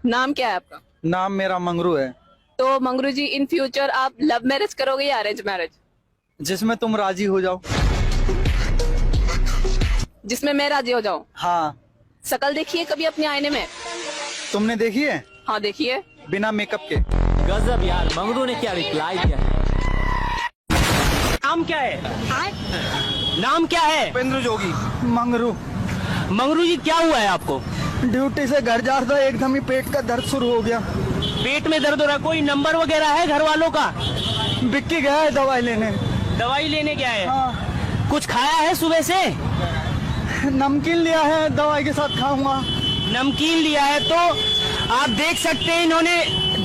नाम क्या है आपका? नाम मेरा मंगरू है। तो मंगरू जी, इन फ्यूचर आप लव मैरिज करोगे या अरेंज मैरिज? जिसमें तुम राजी हो जाओ। जिसमें मैं राजी हो जाऊं। हाँ। शकल देखिए कभी अपने आईने में? तुमने देखी है? हाँ देखिए। बिना मेकअप के। गजब यार, मंगरू ने क्या रिप्लाई दिया है। नाम क्या है? नाम क्या है? उपेंद्र जोगी। मंगरू। मंगरू जी, क्या हुआ है आपको? ड्यूटी से घर जा रहा था, एकदम ही पेट का दर्द शुरू हो गया। पेट में दर्द हो रहा है? कोई नंबर वगैरह है घर वालों का? बिक्की गया है दवाई लेने। दवाई लेने गया है? हाँ। कुछ खाया है सुबह से? नमकीन लिया है, दवाई के साथ खाऊंगा। नमकीन लिया है तो आप देख सकते हैं, इन्होंने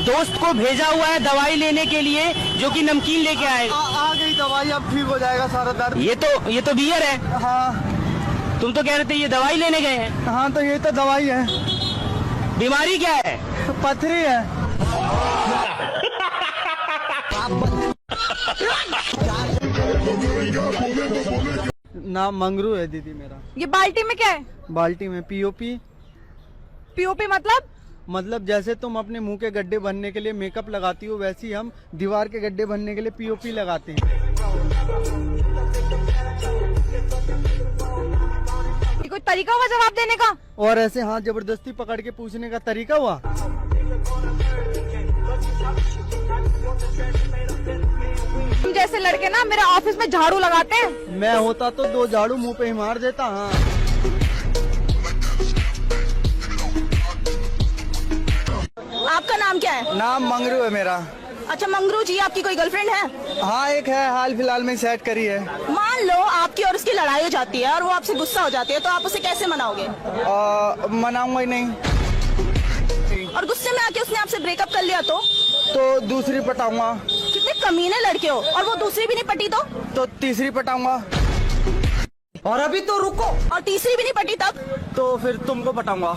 दोस्त को भेजा हुआ है दवाई लेने के लिए, जो कि नमकीन लेके आएगा। आ गई दवाई, अब ठीक हो जाएगा सारा दर्द। ये तो बियर है। हाँ। तुम तो कह रहे थे ये दवाई लेने गए हैं। हाँ तो ये तो दवाई है। बीमारी क्या है? पथरी है। नाम मंगरू है दीदी मेरा। ये बाल्टी में क्या है? बाल्टी में पीओपी। पीओपी मतलब जैसे तुम अपने मुंह के गड्ढे भरने के लिए मेकअप लगाती हो, वैसे ही हम दीवार के गड्ढे भरने के लिए पीओपी लगाते हैं। ये कोई तरीका हुआ जवाब देने का? और ऐसे हाथ जबरदस्ती पकड़ के पूछने का तरीका हुआ? तुम जैसे लड़के ना मेरे ऑफिस में झाड़ू लगाते हैं। मैं होता तो 2 झाड़ू मुंह पे ही मार देता। हाँ। आपका नाम क्या है? नाम मंगरू है मेरा। अच्छा मंगरू जी, आपकी कोई गर्लफ्रेंड है? हाँ एक है, हाल फिलहाल में सेट करी है। मान लो आपकी और उसकी लड़ाई हो जाती है और वो आपसे गुस्सा हो जाती है, तो आप उसे कैसे मनाओगे? मनाऊंगा ही नहीं। और गुस्से में आके उसने आपसे ब्रेकअप कर लिया तो दूसरी पटाऊंगा। कितने कमीने लड़के हो, और वो दूसरी भी नहीं पटी तो तीसरी पटाऊंगा। और अभी तो रुको। और तीसरी भी नहीं पटी तो फिर तुमको पटाऊंगा।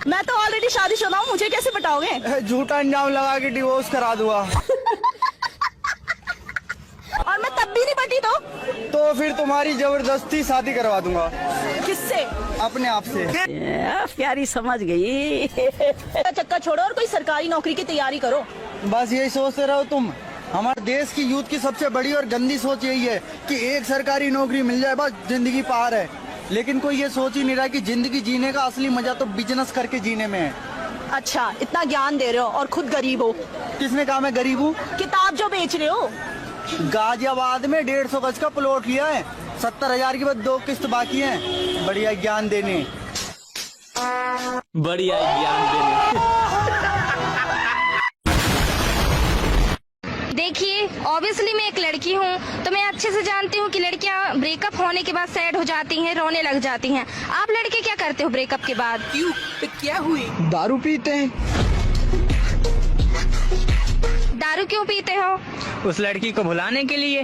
मैं तो ऑलरेडी शादीशुदा हूँ, मुझे कैसे पटाओगे? झूठा इंजाम लगा के डिवोर्स करा दूंगा। और मैं तब भी नहीं पटी तो फिर तुम्हारी जबरदस्ती शादी करवा दूंगा। किससे? अपने आप से। प्यारी समझ गई। चक्कर छोड़ो और कोई सरकारी नौकरी की तैयारी करो। बस यही सोचते रहो तुम। हमारे देश की यूथ की सबसे बड़ी और गंदी सोच यही है कि एक सरकारी नौकरी मिल जाए बस जिंदगी पार है। लेकिन कोई ये सोच ही नहीं रहा कि जिंदगी जीने का असली मजा तो बिजनेस करके जीने में है। अच्छा, इतना ज्ञान दे रहे हो और खुद गरीब हो। किसने कहा मैं गरीब हूँ? किताब जो बेच रहे हो। गाजियाबाद में 150 गज का प्लॉट लिया है, 70,000 की बस 2 किस्त बाकी है। बढ़िया ज्ञान देने। बढ़िया ज्ञान देने। देखिए, ऑब्वियसली मैं एक लड़की हूँ, तो मैं अच्छे से जानती हूँ कि लड़कियाँ ब्रेकअप होने के बाद सैड हो जाती हैं, रोने लग जाती हैं। आप लड़के क्या करते हो ब्रेकअप के बाद? क्यों? तो क्या हुई? दारू पीते हैं। दारू क्यों पीते हो? उस लड़की को भुलाने के लिए।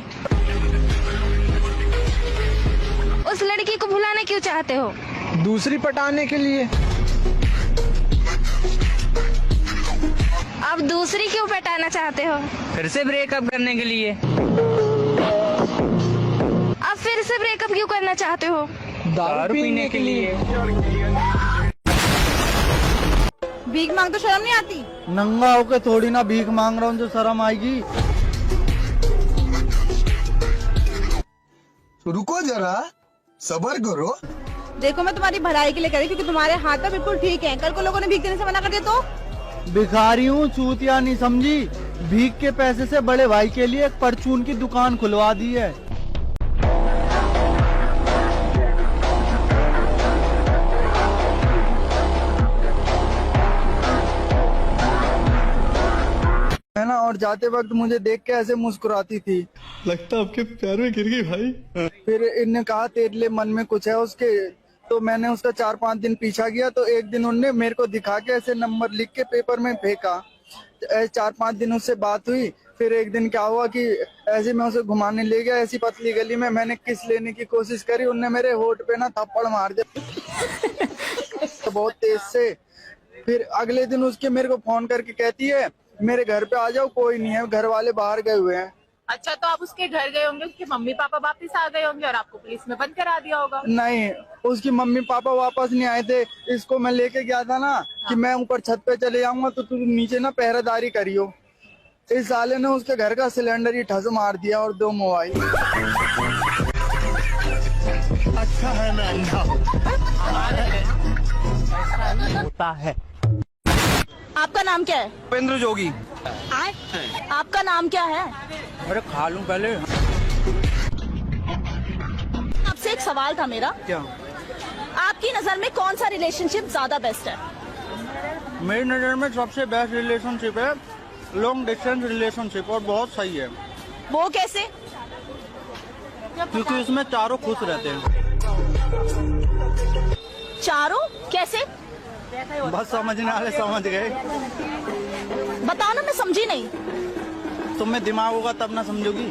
उस लड़की को भुलाना क्यों चाहते हो? दूसरी पटाने के लिए। अब दूसरी क्यों पटाना चाहते हो? फिर से ब्रेकअप करने के लिए। अब फिर से ब्रेकअप क्यों करना चाहते हो? दारू पीने के लिए। भीख मांग तो शर्म नहीं आती? नंगा होके थोड़ी ना भीख मांग रहा हूँ जो शर्म आएगी। रुको जरा, सबर करो। देखो मैं तुम्हारी भलाई के लिए कह रही, क्योंकि तुम्हारे हाथ तो बिल्कुल ठीक है। कल को लोगों ने भीख देने से मना कर दिया तो? भिखारी हूँ, चूतिया नहीं समझी। भीख के पैसे से बड़े भाई के लिए एक परचून की दुकान खुलवा दी है। है ना। और जाते वक्त मुझे देख के ऐसे मुस्कुराती थी। लगता आपके प्यार में गिर गई भाई। फिर इनने कहा तेरे लिए मन में कुछ है उसके, तो मैंने उसका 4-5 दिन पीछा किया। तो एक दिन उनने मेरे को दिखा के ऐसे नंबर लिख के पेपर में फेंका। 4-5 दिन उससे बात हुई। फिर एक दिन क्या हुआ कि ऐसे मैं उसे घुमाने ले गया, ऐसी पतली गली में मैंने किस लेने की कोशिश करी, उनने मेरे होठ पे ना थप्पड़ मार दिया तो बहुत तेज से। फिर अगले दिन उसके मेरे को फोन करके कहती है मेरे घर पे आ जाओ, कोई नहीं है, घर वाले बाहर गए हुए हैं। अच्छा, तो आप उसके घर गए होंगे, उसके मम्मी पापा वापस आ गए होंगे और आपको पुलिस में बंद करा दिया होगा। नहीं, उसकी मम्मी पापा वापस नहीं आए थे। इसको मैं लेके गया था ना कि मैं ऊपर छत पे चले जाऊंगा तो तू नीचे ना पहरेदारी करियो। इस साले ने उसके घर का सिलेंडर ही ठस मार दिया और 2 मोबाइल। अच्छा है मैं अंधा होता है। आपका नाम क्या है? उपेंद्र जोगी। आपका नाम क्या है? अरे खा लूं पहले। आपसे एक सवाल था मेरा, क्या? आपकी नजर में कौन सा रिलेशनशिप ज्यादा बेस्ट है? मेरी नजर में सबसे बेस्ट रिलेशनशिप है लॉन्ग डिस्टेंस रिलेशनशिप, और बहुत सही है वो कैसे? क्योंकि उसमें चारों खुश रहते हैं। चारों कैसे? बस समझने वाले समझ गए। बताओ ना, मैं समझी नहीं। तुम्हें दिमाग होगा तब ना समझोगी।